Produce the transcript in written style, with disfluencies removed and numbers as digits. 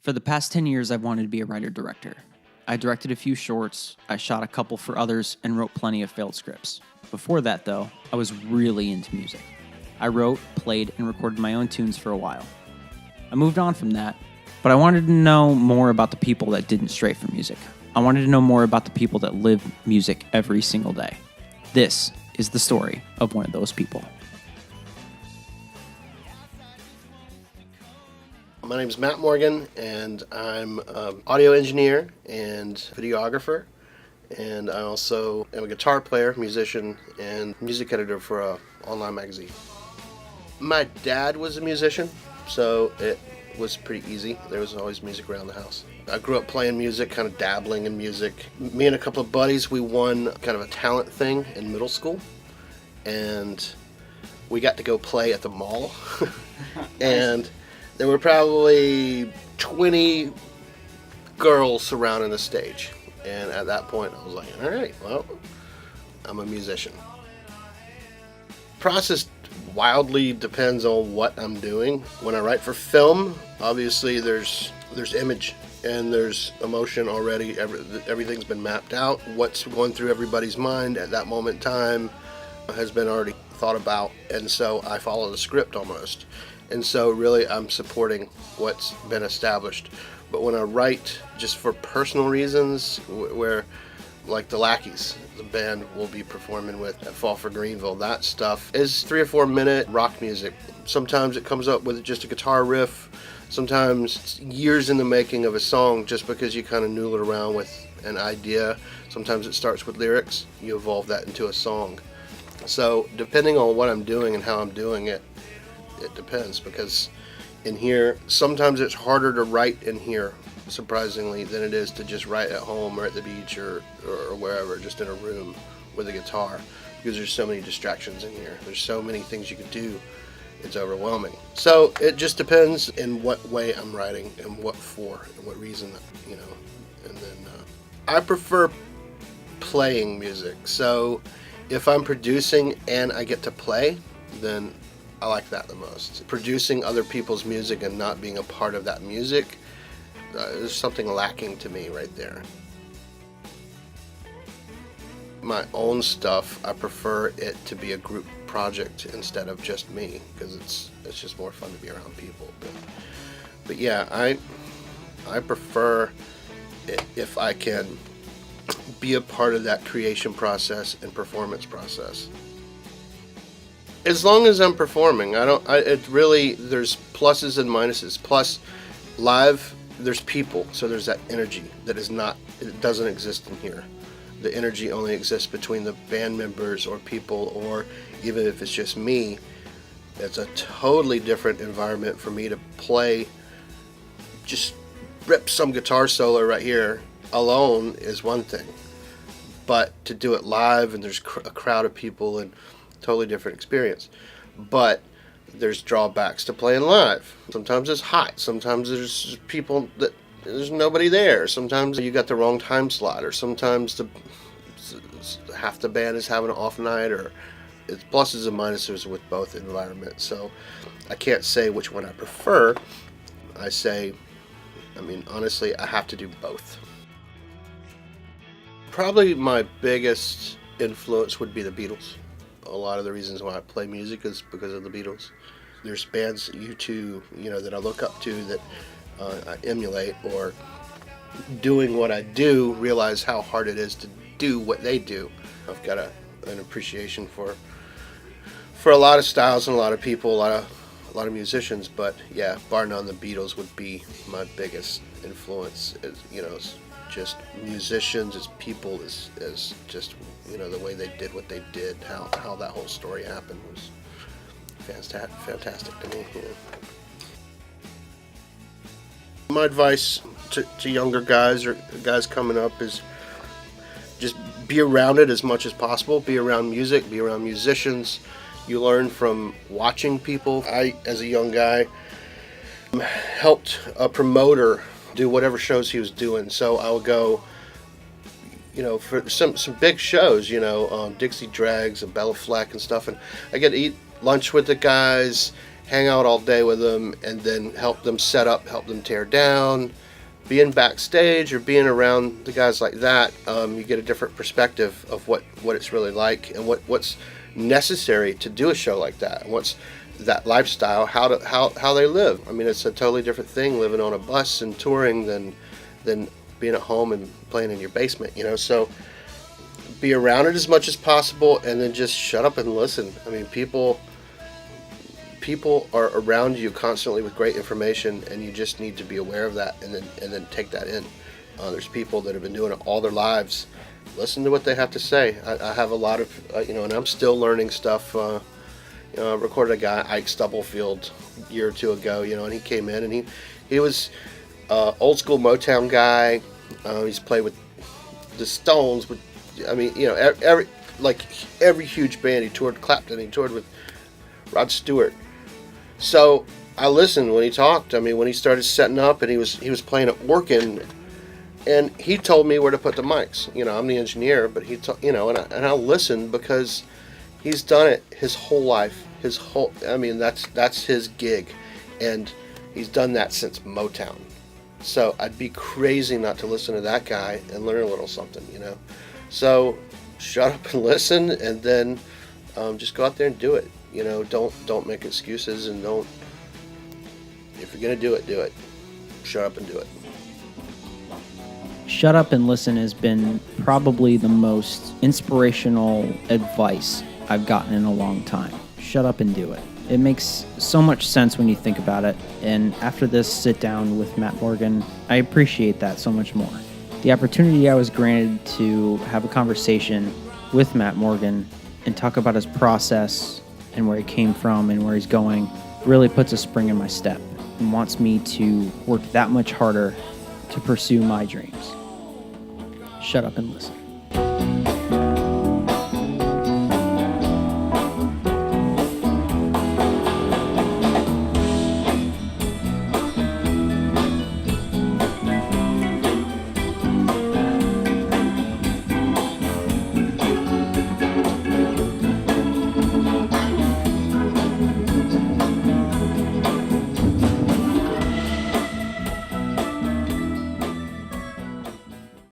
For the past 10 years, I've wanted to be a writer-director. I directed a few shorts, I shot a couple for others, and wrote plenty of failed scripts. Before that, though, I was really into music. I wrote, played, and recorded my own tunes for a while. I moved on from that, but I wanted to know more about the people that didn't stray from music. I wanted to know more about the people that live music every single day. This is the story of one of those people. My name is Matt Morgan, and I'm an audio engineer and videographer, and I also am a guitar player, musician, and music editor for an online magazine. My dad was a musician, so it was pretty easy. There was always music around the house. I grew up playing music, kind of dabbling in music. Me and a couple of buddies, we won kind of a talent thing in middle school, and we got to go play at the mall. And there were probably 20 girls surrounding the stage. And at that point, I was like, all right, well, I'm a musician. Process wildly depends on what I'm doing. When I write for film, obviously there's image and there's emotion already. Everything's been mapped out. What's going through everybody's mind at that moment in time has been already thought about. And so I follow the script almost. And so really I'm supporting what's been established. But when I write just for personal reasons, where like the Lackies, the band we'll be performing with at Fall for Greenville, that stuff is 3 or 4 minute rock music. Sometimes it comes up with just a guitar riff. Sometimes it's years in the making of a song just because you kind of noodle around with an idea. Sometimes it starts with lyrics. You evolve that into a song. So depending on what I'm doing and how I'm doing it, it depends, because in here, sometimes it's harder to write in here, surprisingly, than it is to just write at home or at the beach or wherever, just in a room with a guitar, because there's so many distractions in here. There's so many things you could do. It's overwhelming. So it just depends in what way I'm writing and what for and what reason, you know. And then I prefer playing music. So if I'm producing and I get to play, then I like that the most. Producing other people's music and not being a part of that music, there's something lacking to me right there. My own stuff, I prefer it to be a group project instead of just me, because it's just more fun to be around people. But yeah, I prefer it if I can be a part of that creation process and performance process. As long as I'm performing, it really, there's pluses and minuses. Plus, live, there's people, so there's that energy that it doesn't exist in here. The energy only exists between the band members or people, or even if it's just me. It's a totally different environment for me to play, just rip some guitar solo right here alone is one thing. But to do it live and there's a crowd of people and totally different experience. But there's drawbacks to playing live. Sometimes it's hot. Sometimes there's people that there's nobody there. Sometimes you got the wrong time slot, or sometimes half the band is having an off night, or it's pluses and minuses with both environments. So I can't say which one I prefer. Honestly, I have to do both. Probably my biggest influence would be the Beatles. A lot of the reasons why I play music is because of the Beatles. There's bands that I look up to that I emulate, or doing what I do, realize how hard it is to do what they do. I've got an appreciation for a lot of styles and a lot of people, a lot of musicians. But yeah, bar none, the Beatles would be my biggest influence. It's just musicians, as people, as just the way they did what they did, how that whole story happened was fantastic to me. Yeah. My advice to younger guys or guys coming up is just be around it as much as possible. Be around music, be around musicians. You learn from watching people. I, as a young guy, helped a promoter do whatever shows he was doing. So I would go, for some big shows, Dixie Dregs and Bella Fleck and stuff, and I get to eat lunch with the guys, hang out all day with them, and then help them set up, help them tear down. Being backstage or being around the guys like that, you get a different perspective of what it's really like, and what's necessary to do a show like that, and what's that lifestyle, how they live. I mean, it's a totally different thing living on a bus and touring than being at home and playing in your basement, So be around it as much as possible, and then just shut up and listen. I mean, people are around you constantly with great information, and you just need to be aware of that, and then take that in. There's people that have been doing it all their lives. Listen to what they have to say. I have a lot of, and I'm still learning stuff. I recorded a guy, Ike Stubblefield, a year or two ago, and he came in, and he was old school Motown guy. He's played with the Stones, every huge band. He toured Clapton, he toured with Rod Stewart. So I listened when he talked. I mean, when he started setting up, and he was playing at Orkin, and he told me where to put the mics. I'm the engineer, but and I listened because he's done it his whole life. That's his gig, and he's done that since Motown. So I'd be crazy not to listen to that guy and learn a little something, So shut up and listen, and then just go out there and do it. Don't make excuses, and if you're gonna do it. Shut up and do it. Shut up and listen has been probably the most inspirational advice I've gotten in a long time. Shut up and do it. It makes so much sense when you think about it, and after this sit down with Matt Morgan, I appreciate that so much more. The opportunity I was granted to have a conversation with Matt Morgan and talk about his process and where he came from and where he's going really puts a spring in my step and wants me to work that much harder to pursue my dreams. Shut up and listen.